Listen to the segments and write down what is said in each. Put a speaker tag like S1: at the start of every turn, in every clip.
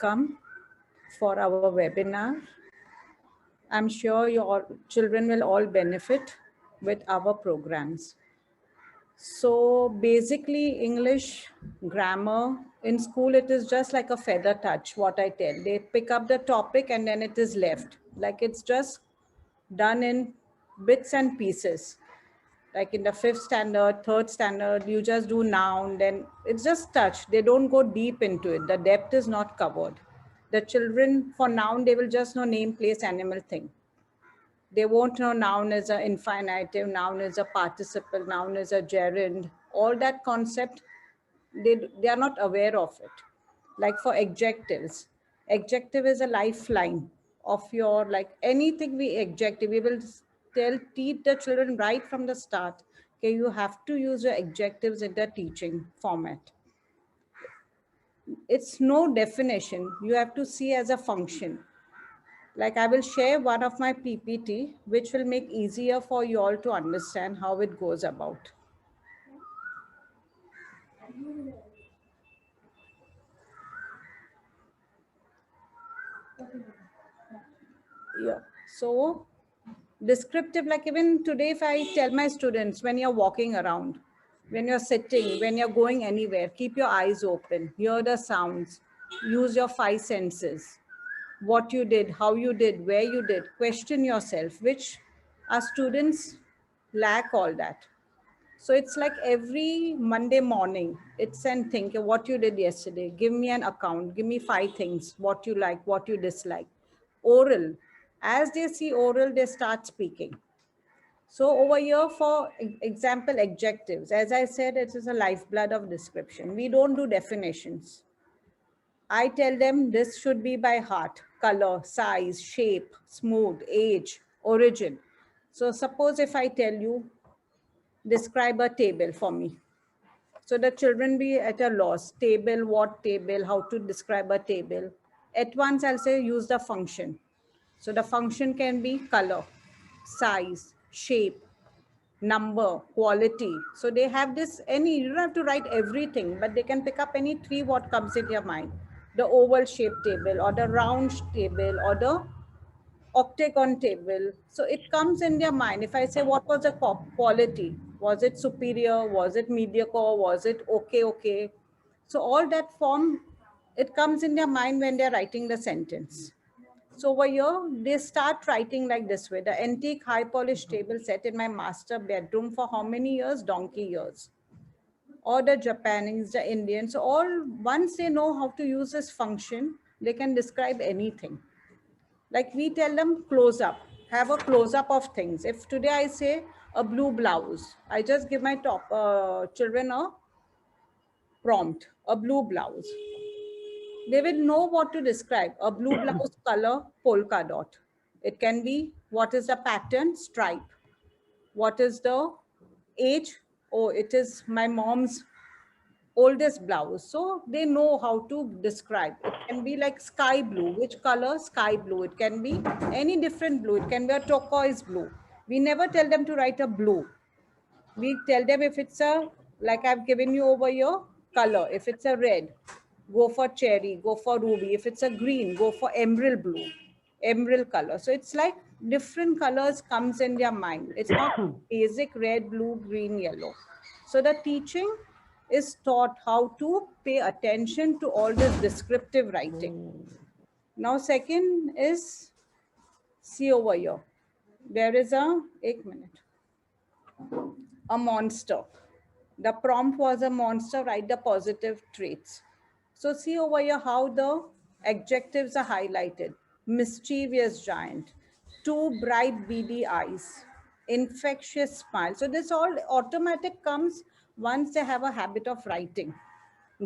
S1: welcome for our webinar. I'm sure your children will all benefit with our programs. So basically English grammar in school, it is just like a feather touch, what I tell. They pick up the topic and then it is left. Like it's just done in bits and pieces. Like in the 5th standard, 3rd standard, you just do noun, then it's just touch. They don't go deep into it. The depth is not covered. The children for noun, they will just know name, place, animal, thing. They won't know noun is an infinitive, noun is a participle, noun is a gerund. All that concept, they are not aware of it. Like for adjectives, adjective is a lifeline of your, like anything we adjective, we will teach the children right from the start. Okay, you have to use your adjectives in the teaching format. It's no definition. You have to see as a function. Like I will share one of my PPT, which will make easier for you all to understand how it goes about. Yeah. So descriptive, like even today, if I tell my students, when you're walking around, when you're sitting, when you're going anywhere, keep your eyes open, hear the sounds, use your 5 senses, what you did, how you did, where you did, question yourself, which our students lack all that. So it's like every Monday morning, it's and think what you did yesterday. Give me an account. Give me 5 things, what you like, what you dislike. Oral. As they see oral, they start speaking. So over here for example, adjectives. As I said, it is a lifeblood of description. We don't do definitions. I tell them this should be by heart, color, size, shape, smooth, age, origin. So suppose if I tell you, describe a table for me. So the children be at a loss. Table, what table, how to describe a table. At once I'll say use the function. So the function can be color, size, shape, number, quality. So they have this, any, you don't have to write everything, but they can pick up any 3 what comes in your mind. The oval shaped table or the round table or the octagon table. So it comes in their mind. If I say, what was the quality? Was it superior? Was it mediocre? Was it okay, okay? So all that form, it comes in their mind when they're writing the sentence. So over here, they start writing like this way. The antique high polished table set in my master bedroom for how many years? Donkey years. Or the Japanese, the Indians, so all, once they know how to use this function, they can describe anything. Like we tell them close up, have a close up of things. If today I say a blue blouse, I just give my children a prompt, a blue blouse. They will know what to describe. A blue blouse color, polka dot. It can be, what is the pattern? Stripe. What is the age? Oh, it is my mom's oldest blouse. So they know how to describe. It can be like sky blue. Which color? Sky blue. It can be any different blue. It can be a turquoise blue. We never tell them to write a blue. We tell them if it's a, like I've given you over here, color. If it's a red, go for cherry, go for ruby. If it's a green, go for emerald blue, emerald color. So it's like different colors comes in their mind. It's not basic red, blue, green, yellow. So the teaching is taught how to pay attention to all this descriptive writing. Now, second is, see over here. There is a minute, a monster. The prompt was a monster, write the positive traits. So see over here how the adjectives are highlighted. Mischievous giant, 2 bright beady eyes, infectious smile. So this all automatic comes once they have a habit of writing.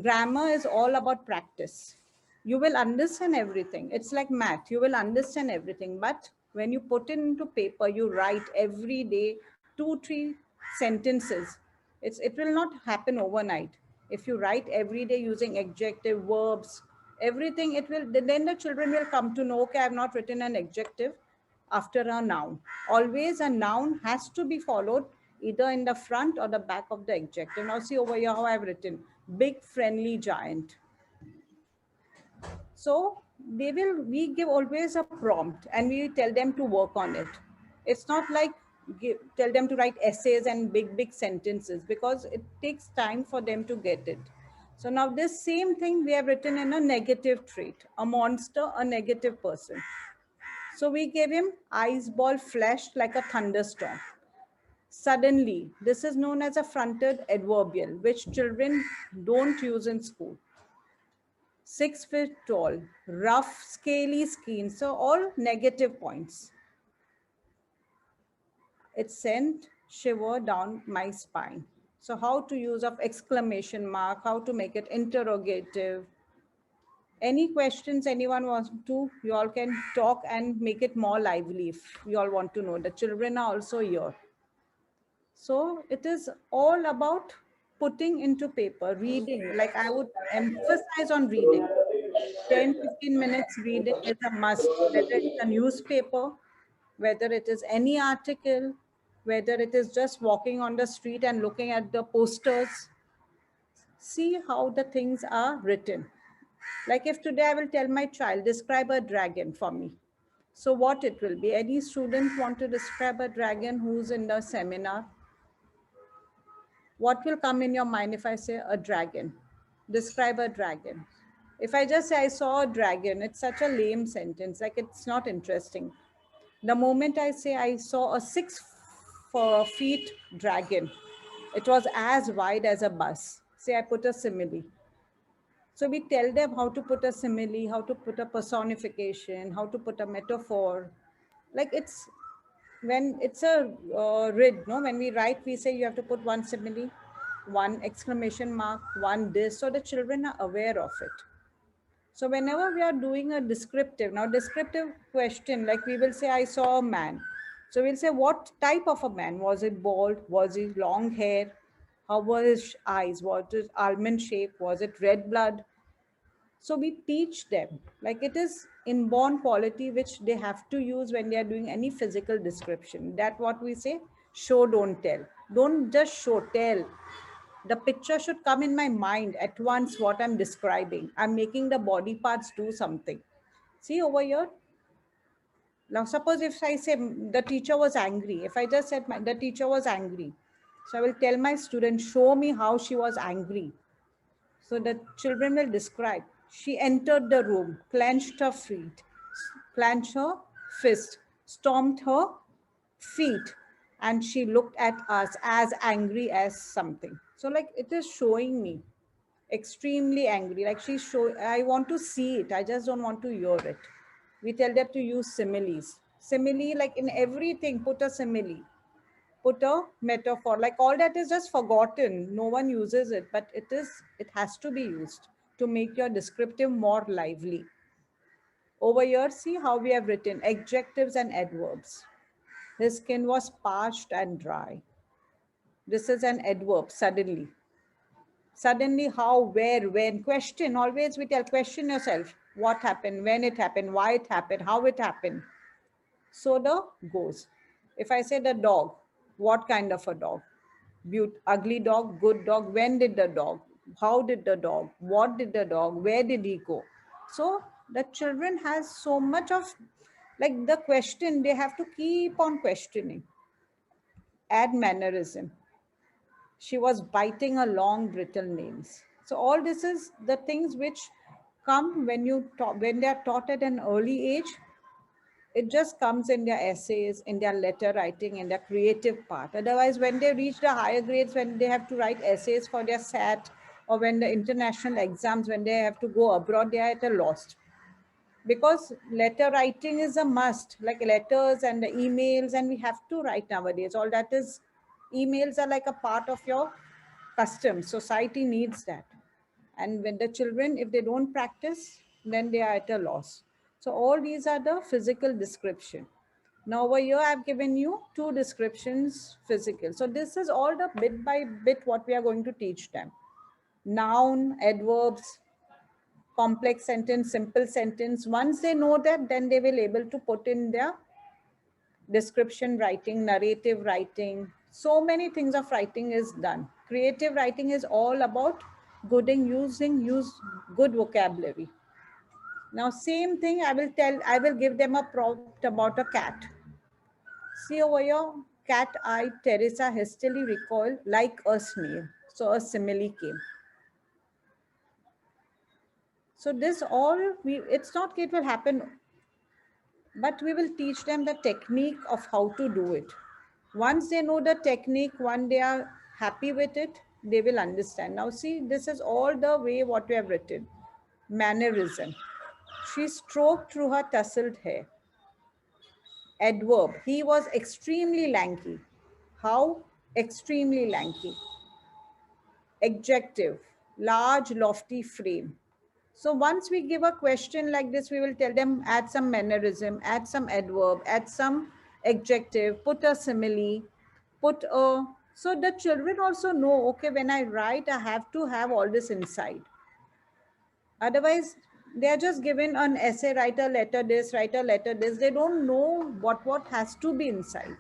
S1: Grammar is all about practice. You will understand everything. It's like math. You will understand everything. But when you put it into paper, you write every day 2, 3 sentences. It will not happen overnight. If you write every day using adjective, verbs, everything, it will, then the children will come to know, okay, I have not written an adjective after a noun. Always a noun has to be followed either in the front or the back of the adjective. Now see over here how I've written, big friendly giant. So we give always a prompt and we tell them to work on it. It's not like tell them to write essays and big sentences, because it takes time for them to get it. So now this same thing we have written in a negative trait, a monster, a negative person. So we gave him ice ball flashed like a thunderstorm. Suddenly, this is known as a fronted adverbial, which children don't use in school. 6 feet tall, rough, scaly skin. So all negative points. It sent shiver down my spine. So how to use of exclamation mark, how to make it interrogative. Any questions anyone wants to, you all can talk and make it more lively if you all want to know. The children are also here. So it is all about putting into paper, reading. Like I would emphasize on reading. 10-15 minutes reading is a must, whether it's a newspaper, whether it is any article, whether it is just walking on the street and looking at the posters. See how the things are written. Like if today I will tell my child, describe a dragon for me. So what it will be? Any student want to describe a dragon who's in the seminar? What will come in your mind if I say a dragon? Describe a dragon. If I just say I saw a dragon, it's such a lame sentence, like it's not interesting. The moment I say I saw a 6 feet dragon, it was as wide as a bus. Say I put a simile. So we tell them how to put a simile, how to put a personification, how to put a metaphor. Like it's when it's a rid, no? When we write, we say you have to put one simile, one exclamation mark, one this, so the children are aware of it. So whenever we are doing a descriptive, now descriptive question, like we will say, I saw a man. So we'll say, what type of a man? Was it bald? Was it long hair? How were his eyes? Was it almond shape? Was it red blood? So we teach them, like it is inborn quality which they have to use when they are doing any physical description. That what we say, show, don't tell. Don't just show, tell. The picture should come in my mind at once what I'm describing. I'm making the body parts do something. See over here. Now, suppose if I say the teacher was angry, if I just said the teacher was angry, so I will tell my student, show me how she was angry. So the children will describe. She entered the room, clenched her feet, clenched her fist, stomped her feet, and she looked at us as angry as something. So like it is showing me extremely angry. Like I want to see it. I just don't want to hear it. We tell them to use similes. Simile, like in everything, put a simile, put a metaphor. Like all that is just forgotten. No one uses it, but it has to be used to make your descriptive more lively. Over here, see how we have written adjectives and adverbs. His skin was parched and dry. This is an adverb, suddenly. Suddenly, how, where, when, question. Always we tell, question yourself. What happened, when it happened, why it happened, how it happened. So the goes. If I say the dog, what kind of a dog? Ugly dog, good dog, when did the dog? How did the dog? What did the dog? Where did he go? So the children has so much of, like the question, they have to keep on questioning. Add mannerism. She was biting her long brittle nails. So all this is the things which come when they are taught at an early age. It just comes in their essays, in their letter writing, in their creative part. Otherwise, when they reach the higher grades, when they have to write essays for their SAT, or when the international exams, when they have to go abroad, they are at a loss. Because letter writing is a must, like letters and the emails, and we have to write nowadays. All that is, emails are like a part of your custom. Society needs that. And when the children, if they don't practice, then they are at a loss. So all these are the physical description. Now over here, I've given you two descriptions physical. So this is all the bit by bit what we are going to teach them. Noun, adverbs, complex sentence, simple sentence. Once they know that, then they will able to put in their description writing, narrative writing. So many things of writing is done. Creative writing is all about use good vocabulary. Now, same thing I will give them a prompt about a cat. See over here, cat-eyed Teresa hastily recoiled like a snail. So a simile came. So this all, it's not it will happen, but we will teach them the technique of how to do it. Once they know the technique, one they are happy with it, they will understand. Now see, this is all the way what we have written. Mannerism. She stroked through her tousled hair. Adverb. He was extremely lanky. How? Extremely lanky. Adjective. Large, lofty frame. So once we give a question like this, we will tell them add some mannerism, add some adverb, add some adjective, put a simile, put a, so the children also know, okay, when I write, I have to have all this inside. Otherwise, they are just given an essay, write a letter this, write a letter this. They don't know what has to be inside.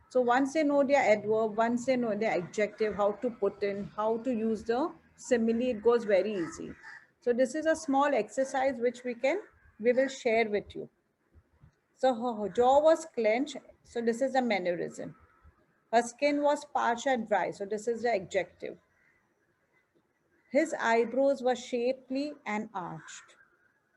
S1: So once they know their adverb, once they know their adjective, how to put in, how to use the simile, it goes very easy. So this is a small exercise which we will share with you. So her jaw was clenched. So this is the mannerism. Her skin was parched and dry. So this is the adjective. His eyebrows were shapely and arched.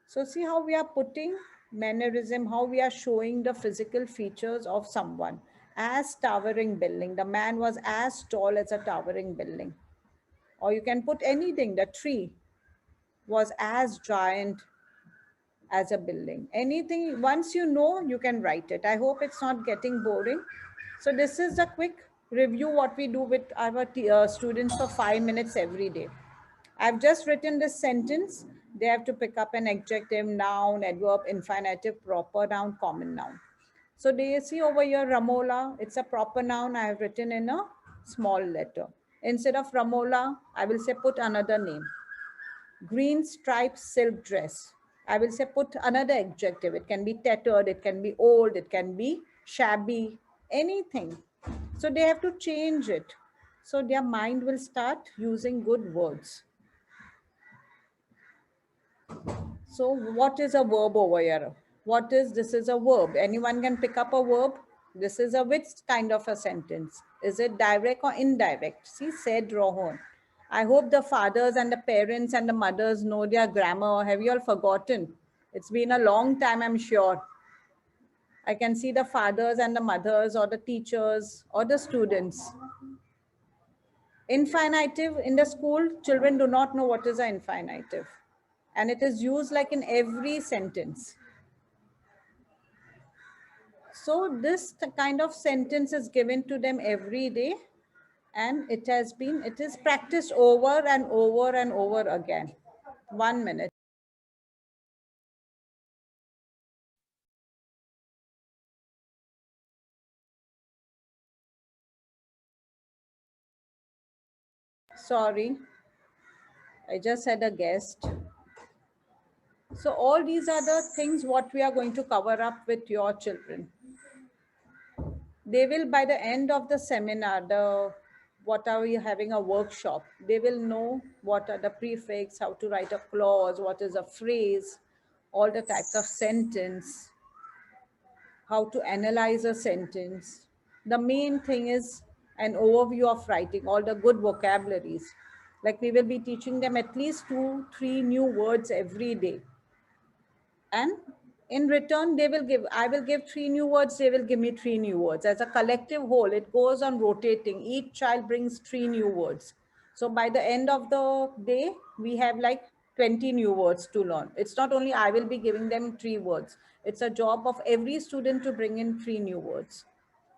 S1: So see how we are putting mannerism, how we are showing the physical features of someone. As towering building, the man was as tall as a towering building. Or you can put anything, the tree was as giant as a building. Anything, once you know, you can write it. I hope it's not getting boring. So this is a quick review what we do with our students for 5 minutes every day. I've just written this sentence. They have to pick up an adjective, noun, adverb, infinitive, proper noun, common noun. So do you see over here, Ramola? It's a proper noun I have written in a small letter. Instead of Ramola, I will say put another name. Green striped silk dress. I will say put another adjective. It can be tattered, it can be old, it can be shabby, anything. So they have to change it. So their mind will start using good words. So what is a verb over here? What is, this is a verb. Anyone can pick up a verb. This is a which kind of a sentence? Is it direct or indirect? See, said Rohan. I hope the fathers and the parents and the mothers know their grammar. Have you all forgotten? It's been a long time, I'm sure. I can see the fathers and the mothers or the teachers or the students. Infinitive in the school, children do not know what is an infinitive. And it is used like in every sentence. So this kind of sentence is given to them every day, and it is practiced over and over and over again. 1 minute. Sorry, I just had a guest. So all these are the things what we are going to cover up with your children. They will, by the end of the seminar, what are we having a workshop, they will know what are the prefix, how to write a clause, what is a phrase, all the types of sentence, how to analyze a sentence. The main thing is an overview of writing, all the good vocabularies. Like we will be teaching them at least 2-3 new words every day. And in return, I will give 3 new words, they will give me 3 new words. As a collective whole, it goes on rotating. Each child brings 3 new words. So by the end of the day, we have like 20 new words to learn. It's not only I will be giving them 3 words. It's a job of every student to bring in 3 new words.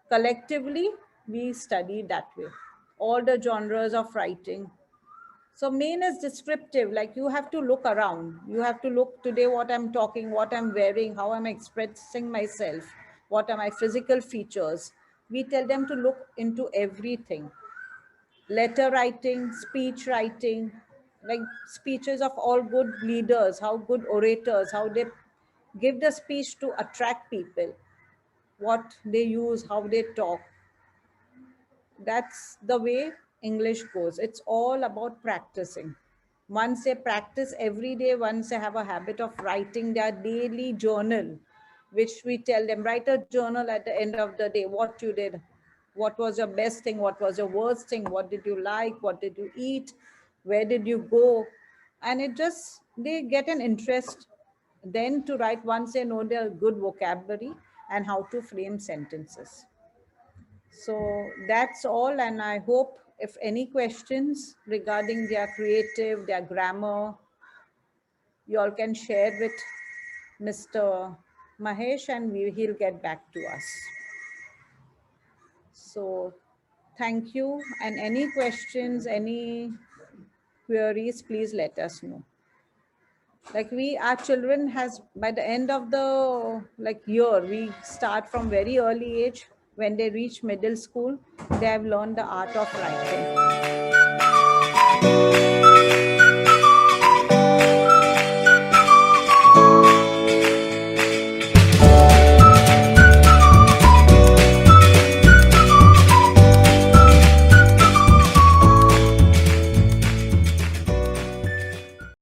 S1: Collectively, we study that way. All the genres of writing, so main is descriptive, like you have to look around. You have to look today what I'm talking, what I'm wearing, how I'm expressing myself, what are my physical features. We tell them to look into everything. Letter writing, speech writing, like speeches of all good leaders, how good orators, how they give the speech to attract people, what they use, how they talk. That's the way English goes. It's all about practicing. Once they practice every day, once they have a habit of writing their daily journal, which we tell them, write a journal at the end of the day, what you did, what was your best thing, what was your worst thing, what did you like, what did you eat, where did you go, and it just, they get an interest then to write once they know their good vocabulary and how to frame sentences. So that's all, and I hope if any questions regarding their creative, their grammar, you all can share with Mr. Mahesh, and he'll get back to us. So thank you, and any questions, any queries, please let us know. Like our children has, by the end of the like year, we start from very early age. When they reach middle school, they have learned the art of writing.